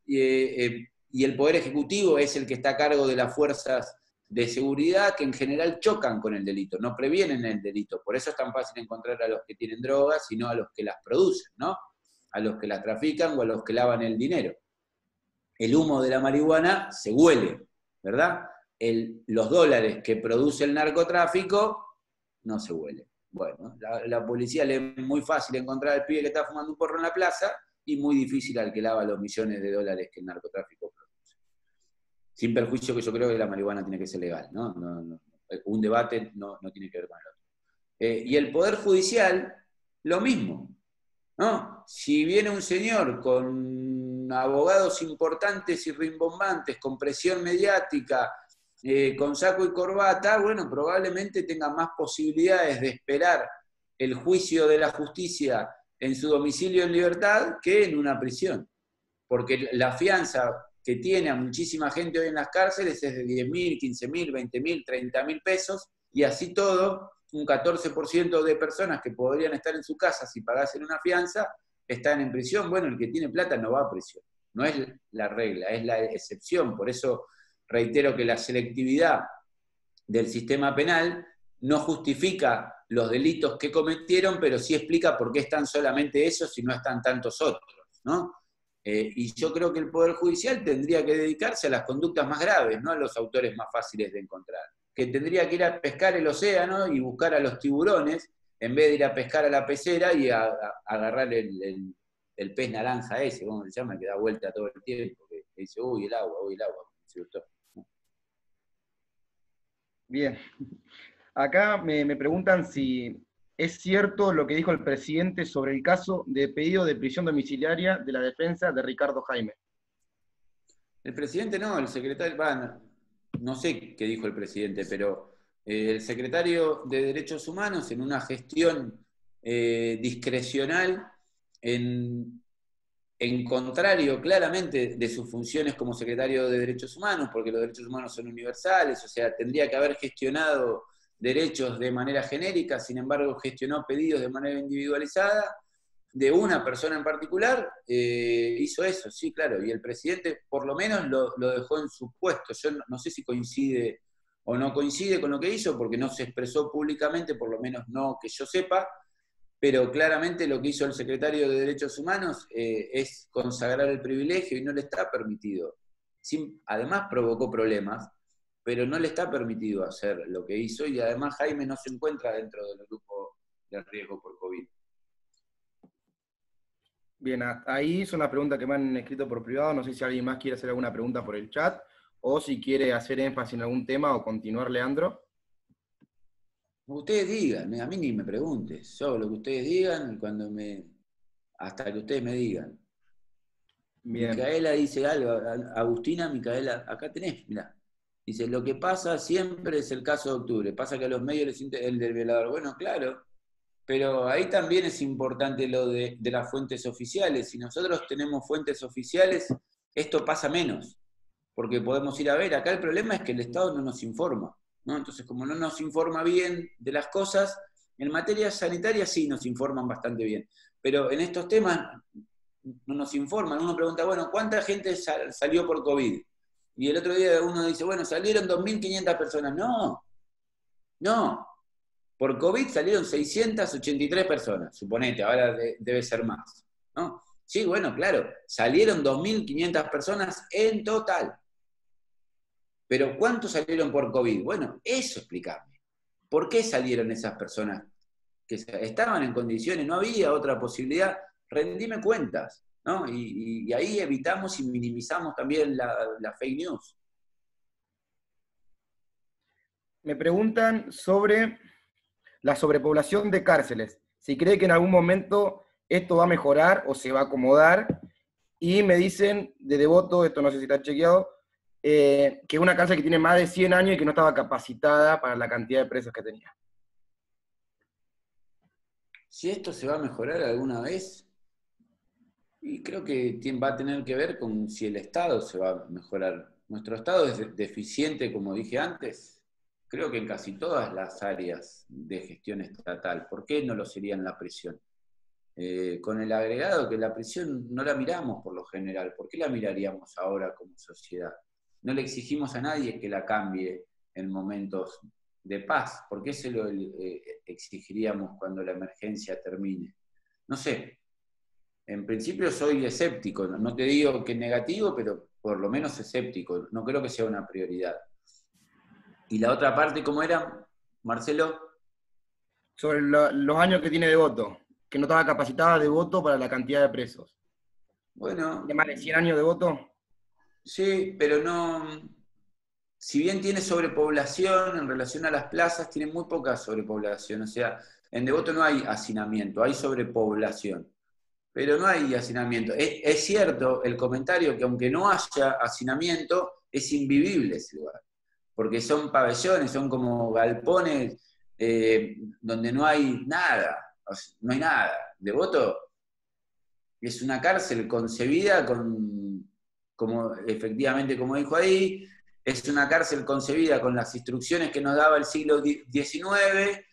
y el Poder Ejecutivo es el que está a cargo de las fuerzas de seguridad que en general chocan con el delito, no previenen el delito. Por eso es tan fácil encontrar a los que tienen drogas y no a los que las producen, ¿no? A los que las trafican o a los que lavan el dinero. El humo de la marihuana se huele, ¿verdad? Los dólares que produce el narcotráfico no se huele. Bueno, la policía le es muy fácil encontrar al pibe que está fumando un porro en la plaza y muy difícil al que lava los millones de dólares que el narcotráfico produce. Sin perjuicio que yo creo que la marihuana tiene que ser legal, ¿no? Un debate no tiene que ver con el otro. Y el Poder Judicial, lo mismo, ¿no? Si viene un señor con abogados importantes y rimbombantes, con presión mediática, con saco y corbata, bueno, probablemente tenga más posibilidades de esperar el juicio de la justicia en su domicilio en libertad que en una prisión. Porque la fianza que tiene a muchísima gente hoy en las cárceles es de 10.000, 15.000, 20.000, 30.000 pesos, y así todo, un 14% de personas que podrían estar en su casa si pagasen una fianza, están en prisión. Bueno, el que tiene plata no va a prisión. No es la regla, es la excepción. Por eso reitero que la selectividad del sistema penal no justifica los delitos que cometieron, pero sí explica por qué están solamente esos y no están tantos otros, ¿no? Y yo creo que el Poder Judicial tendría que dedicarse a las conductas más graves, no a los autores más fáciles de encontrar. Que tendría que ir a pescar el océano y buscar a los tiburones, en vez de ir a pescar a la pecera y a agarrar el pez naranja ese, ¿cómo se llama? Que da vuelta todo el tiempo, que dice, uy, el agua. Bien. Acá me preguntan si es cierto lo que dijo el presidente sobre el caso de pedido de prisión domiciliaria de la defensa de Ricardo Jaime. El presidente no, el secretario, no sé qué dijo el presidente, pero el secretario de Derechos Humanos, en una gestión discrecional, en contrario claramente de sus funciones como secretario de Derechos Humanos, porque los derechos humanos son universales, o sea, tendría que haber gestionado derechos de manera genérica, sin embargo gestionó pedidos de manera individualizada, de una persona en particular, hizo eso, sí, claro, y el presidente por lo menos lo dejó en su puesto. Yo no sé si coincide o no coincide con lo que hizo, porque no se expresó públicamente, por lo menos no que yo sepa, pero claramente lo que hizo el secretario de Derechos Humanos es consagrar el privilegio y no le está permitido. Además provocó problemas, pero no le está permitido hacer lo que hizo, y además Jaime no se encuentra dentro del grupo de riesgo por COVID. Bien, ahí son las preguntas que me han escrito por privado. No sé si alguien más quiere hacer alguna pregunta por el chat, o si quiere hacer énfasis en algún tema o continuar, Leandro. Ustedes digan, a mí ni me preguntes, yo lo que ustedes digan, hasta que ustedes me digan. Bien. Micaela dice algo, Agustina, Micaela, acá tenés, mirá. Dice, lo que pasa siempre es el caso de octubre, pasa que a los medios les interesa el del violador. Bueno, claro, pero ahí también es importante lo de las fuentes oficiales. Si nosotros tenemos fuentes oficiales, esto pasa menos, porque podemos ir a ver. Acá el problema es que el Estado no nos informa, ¿no? Entonces, como no nos informa bien de las cosas, en materia sanitaria sí nos informan bastante bien, pero en estos temas no nos informan. Uno pregunta, bueno, ¿cuánta gente salió por COVID? Y el otro día uno dice, bueno, salieron 2.500 personas. No. Por COVID salieron 683 personas, suponete, ahora debe ser más, ¿no? Sí, bueno, claro, salieron 2.500 personas en total. Pero ¿cuántos salieron por COVID? Bueno, eso explicarme. ¿Por qué salieron esas personas? Que estaban en condiciones, no había otra posibilidad. Rendime cuentas, ¿no? Y ahí evitamos y minimizamos también la fake news. Me preguntan sobre la sobrepoblación de cárceles. Si cree que en algún momento esto va a mejorar o se va a acomodar. Y me dicen de Devoto, esto no sé si está chequeado, que es una cárcel que tiene más de 100 años y que no estaba capacitada para la cantidad de presos que tenía. Si esto se va a mejorar alguna vez, y creo que va a tener que ver con si el Estado se va a mejorar. Nuestro Estado es deficiente, como dije antes, creo que en casi todas las áreas de gestión estatal. ¿Por qué no lo sería en la prisión? Con el agregado que la prisión no la miramos por lo general. ¿Por qué la miraríamos ahora como sociedad? No le exigimos a nadie que la cambie en momentos de paz. ¿Por qué se lo exigiríamos cuando la emergencia termine? No sé. En principio soy escéptico. No te digo que negativo, pero por lo menos escéptico. No creo que sea una prioridad. ¿Y la otra parte cómo era, Marcelo? Sobre los años que tiene Devoto, que no estaba capacitada Devoto para la cantidad de presos. Bueno, ¿Tiene más de 100 años de voto? sí, pero no, si bien tiene sobrepoblación en relación a las plazas, tiene muy poca sobrepoblación. O sea, en Devoto no hay hacinamiento, hay sobrepoblación. Pero no hay hacinamiento. Es cierto el comentario que aunque no haya hacinamiento, es invivible ese lugar. Porque son pabellones, son como galpones donde no hay nada. O sea, no hay nada. Devoto es una cárcel concebida como efectivamente, como dijo ahí, es una cárcel concebida con las instrucciones que nos daba el siglo XIX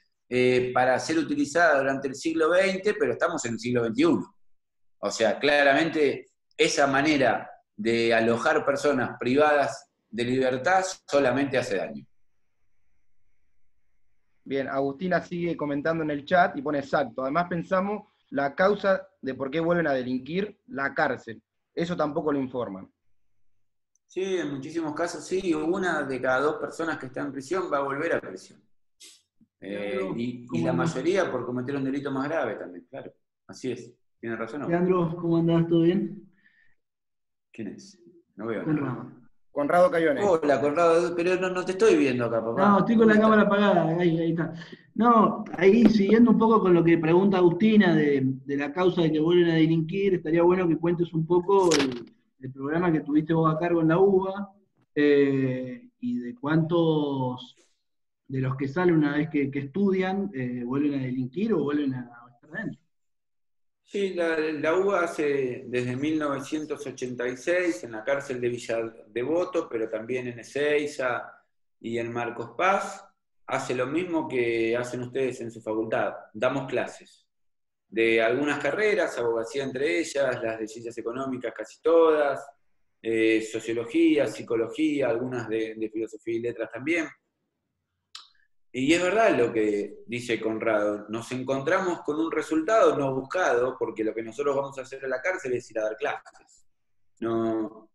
para ser utilizada durante el siglo XX, pero estamos en el siglo XXI. O sea, claramente esa manera de alojar personas privadas de libertad solamente hace daño. Bien, Agustina sigue comentando en el chat y pone exacto. Además pensamos la causa de por qué vuelven a delinquir, la cárcel. Eso tampoco lo informan. Sí, en muchísimos casos sí, una de cada dos personas que está en prisión va a volver a prisión. Leandro, Y ¿cómo la andás? mayoría por cometer un delito más grave también, claro. Así es. ¿Tiene razón o no? Leandro, ¿cómo andás? ¿Todo bien? ¿Quién es? No veo nada. Conrado. Conrado Cayone. Hola, Conrado, pero no te estoy viendo acá, No, papá. estoy con ¿Dónde la estás? cámara apagada, ahí está. No, ahí siguiendo un poco con lo que pregunta Agustina de la causa de que vuelven a delinquir, estaría bueno que cuentes un poco el programa que tuviste vos a cargo en la UBA y de cuántos de los que salen una vez que estudian vuelven a delinquir o vuelven a estar dentro. Sí, la UBA hace desde 1986 en la cárcel de Villa Devoto, pero también en Ezeiza y en Marcos Paz, hace lo mismo que hacen ustedes en su facultad. Damos clases de algunas carreras, abogacía entre ellas, las de ciencias económicas casi todas, sociología, psicología, algunas de filosofía y letras también. Y es verdad lo que dice Conrado, nos encontramos con un resultado no buscado, porque lo que nosotros vamos a hacer en la cárcel es ir a dar clases. No,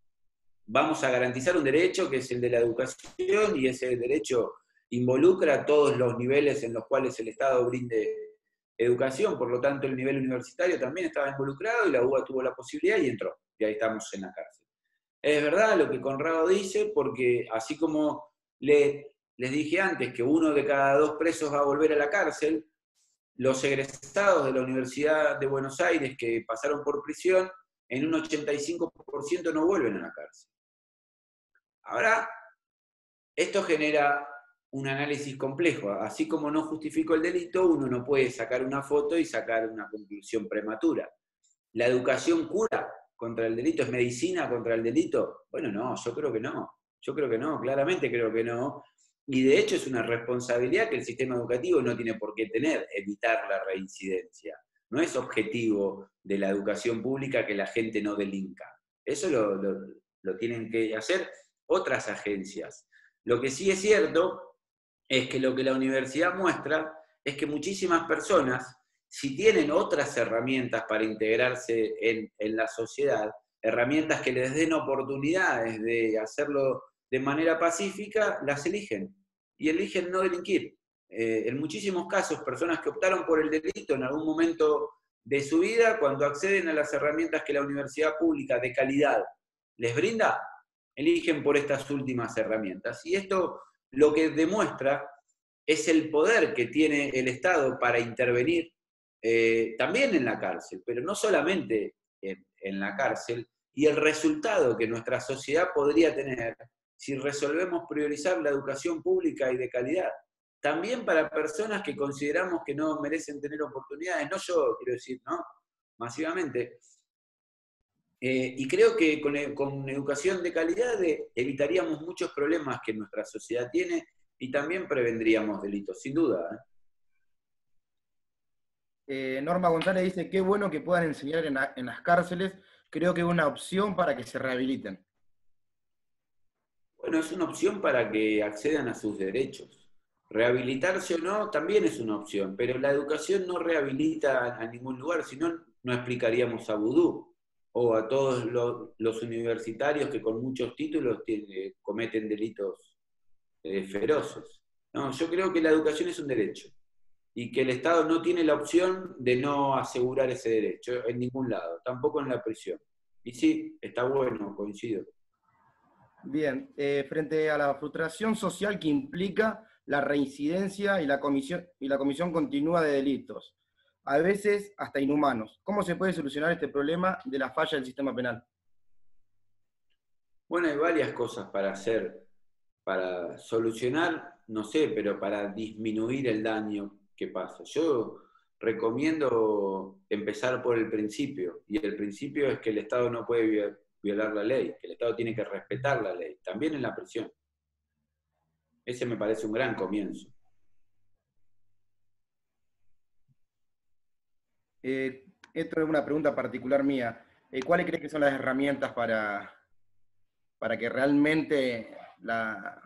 vamos a garantizar un derecho que es el de la educación, y ese derecho involucra todos los niveles en los cuales el Estado brinde educación, por lo tanto el nivel universitario también estaba involucrado y la UBA tuvo la posibilidad y entró, y ahí estamos en la cárcel. Es verdad lo que Conrado dice, porque así como les dije antes que uno de cada dos presos va a volver a la cárcel, los egresados de la Universidad de Buenos Aires que pasaron por prisión, en un 85% no vuelven a la cárcel. Ahora, esto genera un análisis complejo. Así como no justificó el delito, uno no puede sacar una foto y sacar una conclusión prematura. ¿La educación cura contra el delito? ¿Es medicina contra el delito? Bueno, no, yo creo que no. Yo creo que no, claramente creo que no. Y de hecho es una responsabilidad que el sistema educativo no tiene por qué tener, evitar la reincidencia. No es objetivo de la educación pública que la gente no delinca. Eso lo tienen que hacer otras agencias. Lo que sí es cierto es que lo que la universidad muestra es que muchísimas personas, si tienen otras herramientas para integrarse en la sociedad, herramientas que les den oportunidades de hacerlo de manera pacífica, las eligen. Y eligen no delinquir. En muchísimos casos, personas que optaron por el delito en algún momento de su vida, cuando acceden a las herramientas que la universidad pública de calidad les brinda, eligen por estas últimas herramientas. Y esto lo que demuestra es el poder que tiene el Estado para intervenir también en la cárcel, pero no solamente en la cárcel, y el resultado que nuestra sociedad podría tener si resolvemos priorizar la educación pública y de calidad. También para personas que consideramos que no merecen tener oportunidades, no yo, quiero decir, ¿no? Masivamente. Y creo que con educación de calidad evitaríamos muchos problemas que nuestra sociedad tiene y también prevendríamos delitos, sin duda. Norma González dice, qué bueno que puedan enseñar en las cárceles, creo que es una opción para que se rehabiliten. Bueno, es una opción para que accedan a sus derechos. Rehabilitarse o no también es una opción, pero la educación no rehabilita a ningún lugar, si no, no explicaríamos a vudú o a todos los universitarios que con muchos títulos cometen delitos feroces. No, yo creo que la educación es un derecho y que el Estado no tiene la opción de no asegurar ese derecho en ningún lado, tampoco en la prisión. Y sí, está bueno, coincido. Bien, frente a la frustración social que implica la reincidencia y la comisión continua de delitos, a veces hasta inhumanos, ¿cómo se puede solucionar este problema de la falla del sistema penal? Bueno, hay varias cosas para hacer, para solucionar, no sé, pero para disminuir el daño que pasa. Yo recomiendo empezar por el principio, y el principio es que el Estado no puede violar la ley, que el Estado tiene que respetar la ley, también en la prisión. Ese me parece un gran comienzo. Esto es una pregunta particular mía. ¿Cuáles crees que son las herramientas para que realmente las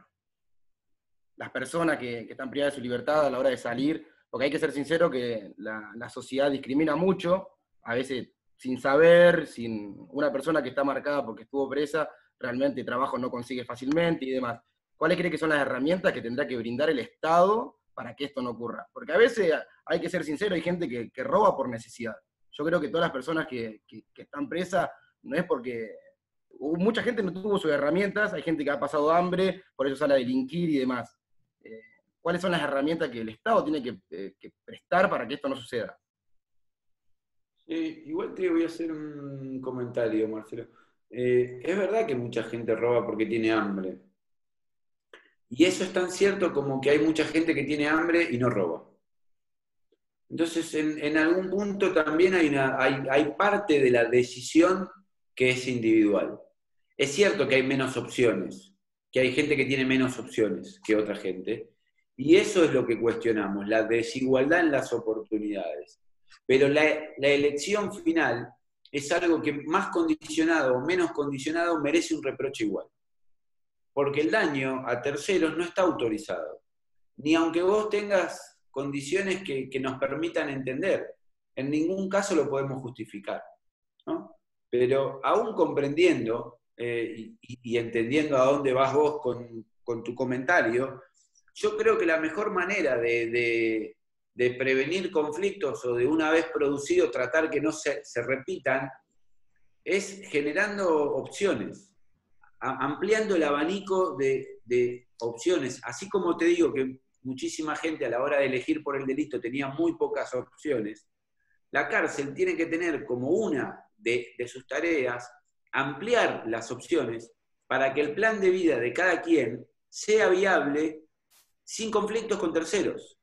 personas que están privadas de su libertad a la hora de salir, porque hay que ser sincero que la sociedad discrimina mucho, a veces sin saber, sin una persona que está marcada porque estuvo presa, realmente trabajo no consigue fácilmente y demás? ¿Cuáles cree que son las herramientas que tendrá que brindar el Estado para que esto no ocurra? Porque a veces, hay que ser sincero, hay gente que roba por necesidad. Yo creo que todas las personas que están presas no es porque... Mucha gente no tuvo sus herramientas, hay gente que ha pasado hambre, por eso sale a delinquir y demás. ¿Cuáles son las herramientas que el Estado tiene que prestar para que esto no suceda? Igual te voy a hacer un comentario, Marcelo. Es verdad que mucha gente roba porque tiene hambre. Y eso es tan cierto como que hay mucha gente que tiene hambre y no roba. Entonces, en algún punto también hay parte de la decisión que es individual. Es cierto que hay menos opciones, que hay gente que tiene menos opciones que otra gente, y eso es lo que cuestionamos, la desigualdad en las oportunidades. Pero la elección final es algo que más condicionado o menos condicionado merece un reproche igual. Porque el daño a terceros no está autorizado, ni aunque vos tengas condiciones que nos permitan entender, en ningún caso lo podemos justificar, ¿no? Pero aún comprendiendo y entendiendo a dónde vas vos con tu comentario, yo creo que la mejor manera de prevenir conflictos o de una vez producido tratar que no se repitan es generando opciones, ampliando el abanico de opciones. Así como te digo que muchísima gente a la hora de elegir por el delito tenía muy pocas opciones, la cárcel tiene que tener como una de sus tareas ampliar las opciones para que el plan de vida de cada quien sea viable sin conflictos con terceros.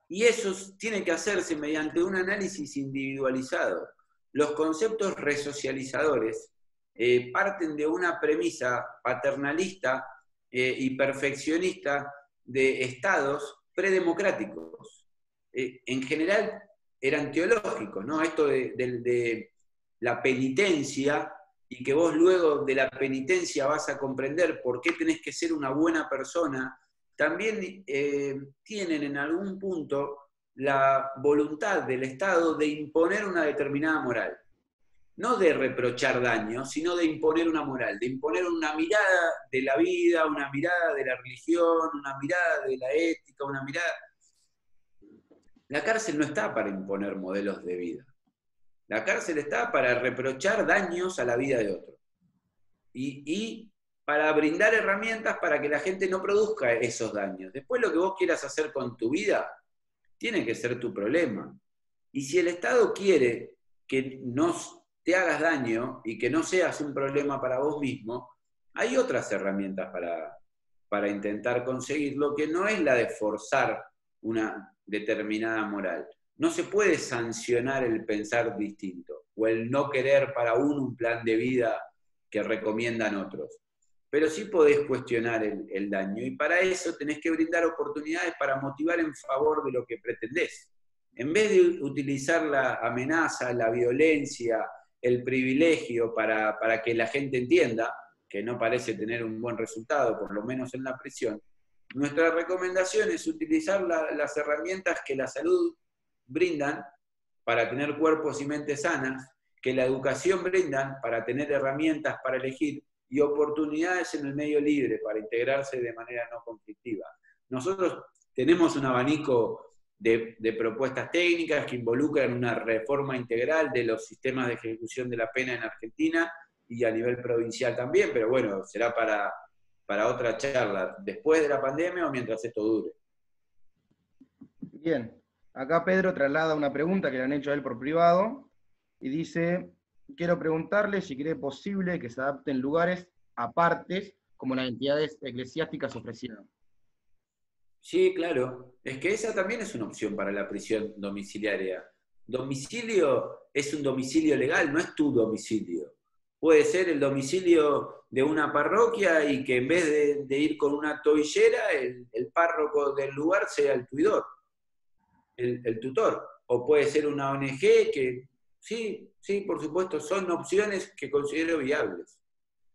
Y eso tiene que hacerse mediante un análisis individualizado. Los conceptos resocializadores parten de una premisa paternalista y perfeccionista de estados predemocráticos. En general eran teológicos, ¿no? Esto de la penitencia, y que vos luego de la penitencia vas a comprender por qué tenés que ser una buena persona, también tienen en algún punto la voluntad del Estado de imponer una determinada moral. No de reprochar daños, sino de imponer una moral, de imponer una mirada de la vida, una mirada de la religión, una mirada de la ética, una mirada... La cárcel no está para imponer modelos de vida. La cárcel está para reprochar daños a la vida de otro. Y para brindar herramientas para que la gente no produzca esos daños. Después lo que vos quieras hacer con tu vida, tiene que ser tu problema. Y si el Estado quiere que no te hagas daño y que no seas un problema para vos mismo, hay otras herramientas para intentar conseguirlo, que no es la de forzar una determinada moral. No se puede sancionar el pensar distinto o el no querer para uno un plan de vida que recomiendan otros. Pero sí podés cuestionar el daño, y para eso tenés que brindar oportunidades para motivar en favor de lo que pretendés. En vez de utilizar la amenaza, la violencia, el privilegio para que la gente entienda, que no parece tener un buen resultado, por lo menos en la prisión, nuestra recomendación es utilizar las herramientas que la salud brindan para tener cuerpos y mentes sanas, que la educación brindan para tener herramientas para elegir, y oportunidades en el medio libre para integrarse de manera no conflictiva. Nosotros tenemos un abanico de propuestas técnicas que involucran una reforma integral de los sistemas de ejecución de la pena en Argentina y a nivel provincial también, pero bueno, será para otra charla, después de la pandemia o mientras esto dure. Bien, acá Pedro traslada una pregunta que le han hecho a él por privado, y dice, quiero preguntarle si cree posible que se adapten lugares apartes como las entidades eclesiásticas ofrecieron. Sí, claro. Es que esa también es una opción para la prisión domiciliaria. Domicilio es un domicilio legal, no es tu domicilio. Puede ser el domicilio de una parroquia y que en vez de ir con una tobillera, el párroco del lugar sea el tuidor, el tutor. O puede ser una ONG que, sí, por supuesto, son opciones que considero viables.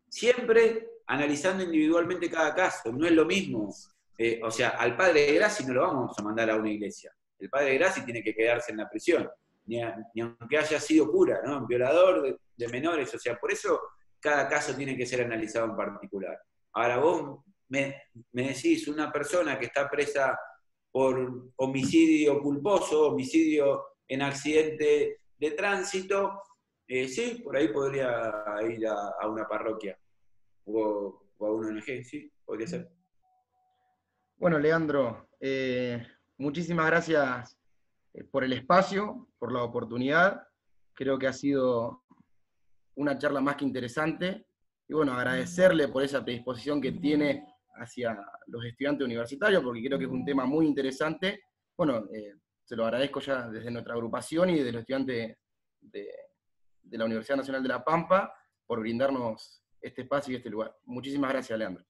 Siempre analizando individualmente cada caso, no es lo mismo. O sea, al padre de Grassi no lo vamos a mandar a una iglesia. El padre de Grassi tiene que quedarse en la prisión, ni aunque haya sido cura, ¿no? Un violador de menores. O sea, por eso cada caso tiene que ser analizado en particular. Ahora vos me decís una persona que está presa por homicidio culposo, homicidio en accidente de tránsito, sí, por ahí podría ir a una parroquia o a una ONG, sí, podría ser. Bueno, Leandro, muchísimas gracias por el espacio, por la oportunidad. Creo que ha sido una charla más que interesante. Y bueno, agradecerle por esa predisposición que tiene hacia los estudiantes universitarios, porque creo que es un tema muy interesante. Bueno, se lo agradezco ya desde nuestra agrupación y de los estudiantes de la Universidad Nacional de La Pampa por brindarnos este espacio y este lugar. Muchísimas gracias, Leandro.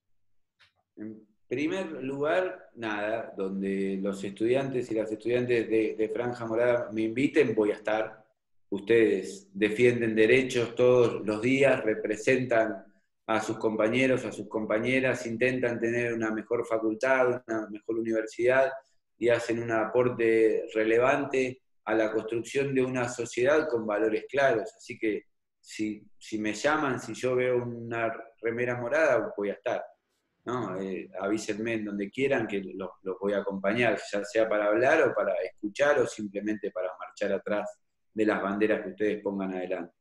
En primer lugar, nada, donde los estudiantes y las estudiantes de Franja Morada me inviten, voy a estar. Ustedes defienden derechos todos los días, representan a sus compañeros, a sus compañeras, intentan tener una mejor facultad, una mejor universidad y hacen un aporte relevante a la construcción de una sociedad con valores claros. Así que si me llaman, si yo veo una remera morada, voy a estar, ¿no? Avísenme en donde quieran que los voy a acompañar, ya sea para hablar o para escuchar o simplemente para marchar atrás de las banderas que ustedes pongan adelante.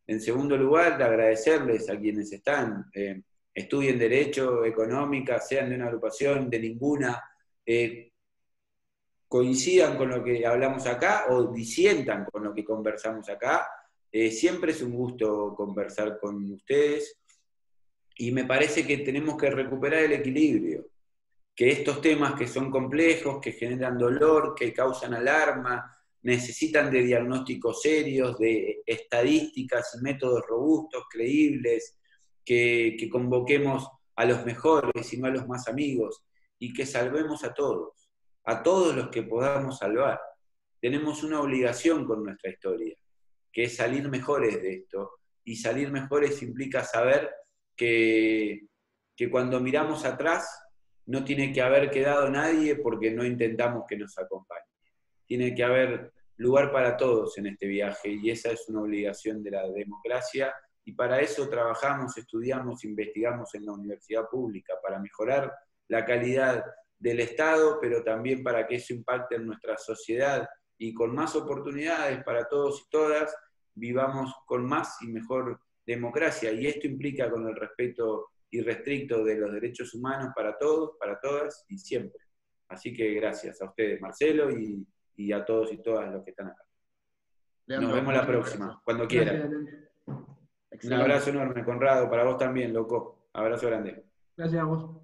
En segundo lugar, agradecerles a quienes están, estudien Derecho, Económica, sean de una agrupación, de ninguna, coincidan con lo que hablamos acá o disientan con lo que conversamos acá. Siempre es un gusto conversar con ustedes y me parece que tenemos que recuperar el equilibrio, que estos temas que son complejos, que generan dolor, que causan alarma, necesitan de diagnósticos serios, de estadísticas y métodos robustos, creíbles, que convoquemos a los mejores y no a los más amigos, y que salvemos a todos los que podamos salvar. Tenemos una obligación con nuestra historia, que es salir mejores de esto, y salir mejores implica saber que cuando miramos atrás no tiene que haber quedado nadie porque no intentamos que nos acompañe. Tiene que haber lugar para todos en este viaje y esa es una obligación de la democracia y para eso trabajamos, estudiamos, investigamos en la universidad pública, para mejorar la calidad del Estado, pero también para que eso impacte en nuestra sociedad y con más oportunidades para todos y todas, vivamos con más y mejor democracia. Y esto implica con el respeto irrestricto de los derechos humanos para todos, para todas y siempre. Así que gracias a ustedes, Marcelo, y a todos y todas los que están acá. Leandro, nos vemos la próxima, gracias. cuando quieran. Un abrazo enorme, Conrado, para vos también, loco. Abrazo grande. Gracias a vos.